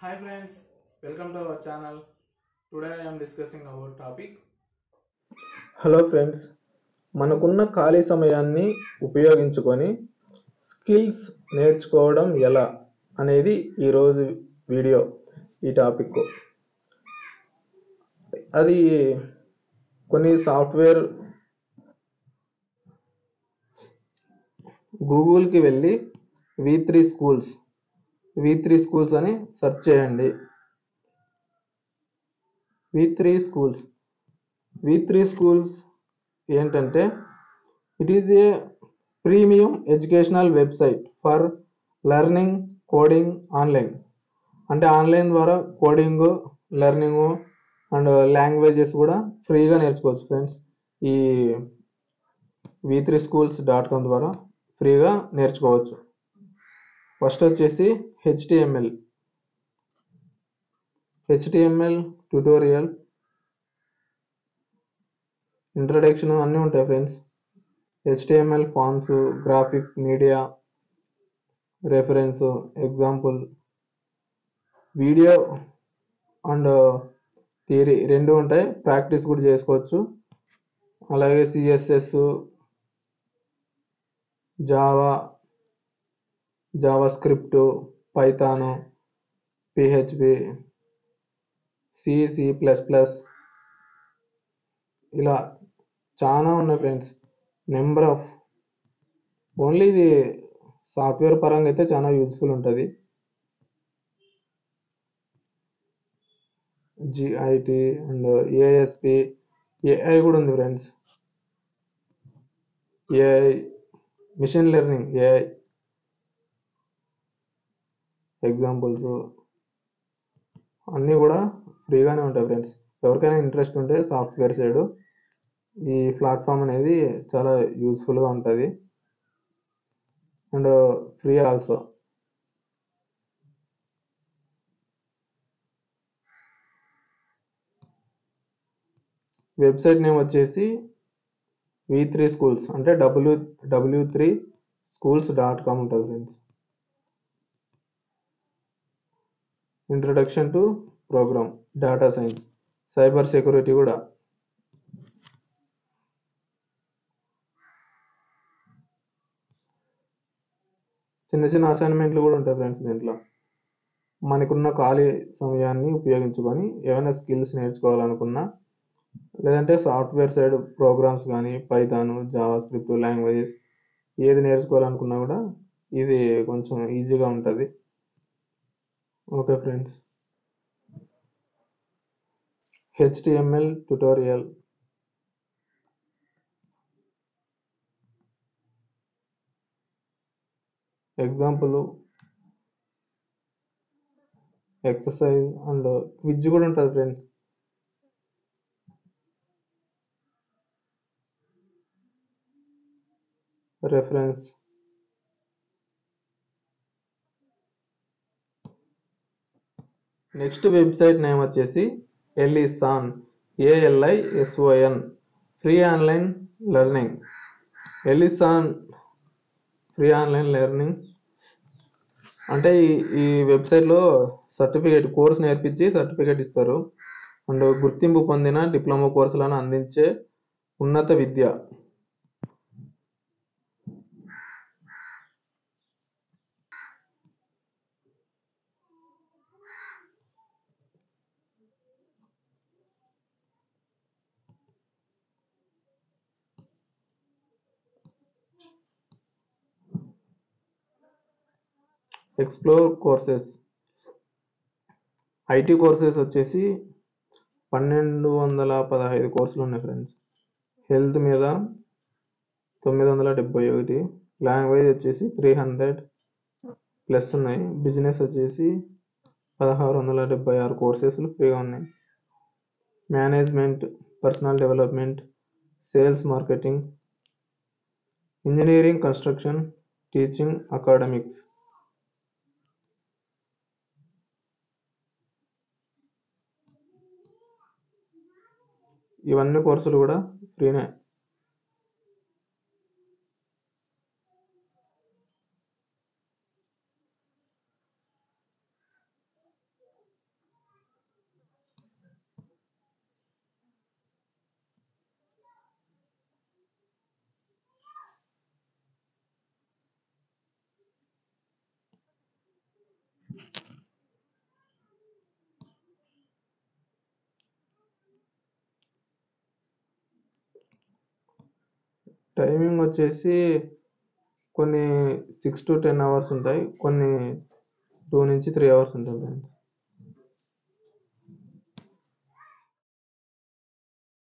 Hi friends, welcome to our channel. Today I am discussing about topic. Hello friends, మనకున్న ఖాళీ సమయాన్ని ఉపయోగించుకొని skills నేర్చుకోవడం ఎలా అనేది ఈరోజు వీడియో. ఈ టాపిక్ అది కొన్ని సాఫ్ట్వేర్ గూగుల్కి వెళ్ళి వి3 స్కూల్స్ అని సెర్చ్ చేయండి. వి3 స్కూల్స్ ఏంటంటే it is a premium educational website for learning coding online. అంటే ఆన్లైన్ ద్వారా కోడింగ్, లెర్నింగ్ అండ్ లాంగ్వేజెస్ కూడా ఫ్రీగా నేర్చుకోవచ్చు ఫ్రెండ్స్. ఈ v3schools.com ద్వారా ఫ్రీగా నేర్చుకోవచ్చు. ఫస్ట్ వచ్చేసి హెచ్టిఎంఎల్ ట్యూటోరియల్, ఇంట్రడక్షన్ అన్నీ ఉంటాయి friends. HTML forms, graphic, media, reference, example, video and theory రెండు ఉంటాయి. ప్రాక్టీస్ కూడా చేసుకోవచ్చు. అలాగే CSS, JavaScript, Python, PHP, C++, ఇలా చాలా ఉన్నాయి ఫ్రెండ్స్. నెంబర్ ఆఫ్ ఓన్లీ ఇది సాఫ్ట్వేర్ పరంగా అయితే చాలా యూజ్ఫుల్ ఉంటుంది. GIT అండ్ ASP, AI కూడా ఉంది friends. AI machine learning, AI examples అన్నీ కూడా ఫ్రీగానే ఉంటాయి ఫ్రెండ్స్. ఎవరికైనా ఇంట్రెస్ట్ ఉంటే సాఫ్ట్వేర్ సైడ్ ఈ ప్లాట్ఫామ్ అనేది చాలా యూస్ఫుల్గా ఉంటుంది and free also. Website name వచ్చేసి v3 schools అంటే w3schools.com ఉంటుంది friends. Introduction to programme, data science, cyber security కూడా. చిన్న చిన్న అసైన్మెంట్లు కూడా ఉంటాయి ఫ్రెండ్స్ దీంట్లో. మనకున్న ఖాళీ సమయాన్ని ఉపయోగించుకొని ఏమైనా స్కిల్స్ నేర్చుకోవాలనుకున్నా, లేదంటే సాఫ్ట్వేర్ సైడ్ ప్రోగ్రామ్స్ కానీ పైథాన్, జావా స్క్రిప్ట్, లాంగ్వేజెస్ ఏది నేర్చుకోవాలనుకున్నా కూడా ఇది కొంచెం ఈజీగా ఉంటుంది. Okay friends, HTML tutorial, example, exercise and quiz కూడా ఉంటుంది friends. Reference, next website name వచ్చేసి Alison, ALISON, free online learning. Alison free online learning అంటే ఈ వెబ్సైట్లో సర్టిఫికేట్ కోర్స్ నేర్పించి సర్టిఫికేట్ ఇస్తారు అండ్ గుర్తింపు పొందిన డిప్లొమా కోర్సులను అందించే ఉన్నత విద్య. ఎక్స్ప్లోర్ కోర్సెస్, IT కోర్సెస్ వచ్చేసి 1215 కోర్సులు ఉన్నాయి ఫ్రెండ్స్. హెల్త్ మీద 971, లాంగ్వేజ్ వచ్చేసి 300+ ఉన్నాయి. బిజినెస్ వచ్చేసి 1676 కోర్సెస్లు ఫ్రీగా ఉన్నాయి. Management, personal development, sales marketing, engineering, construction, teaching, academics. ఇవన్నీ కోర్సులు కూడా ఫ్రీనే. టైమింగ్ వచ్చేసి కొన్ని 6 to 10 అవర్స్ ఉంటాయి, కొన్ని 2 నుంచి 3 అవర్స్ ఉంటాయి ఫ్రెండ్స్.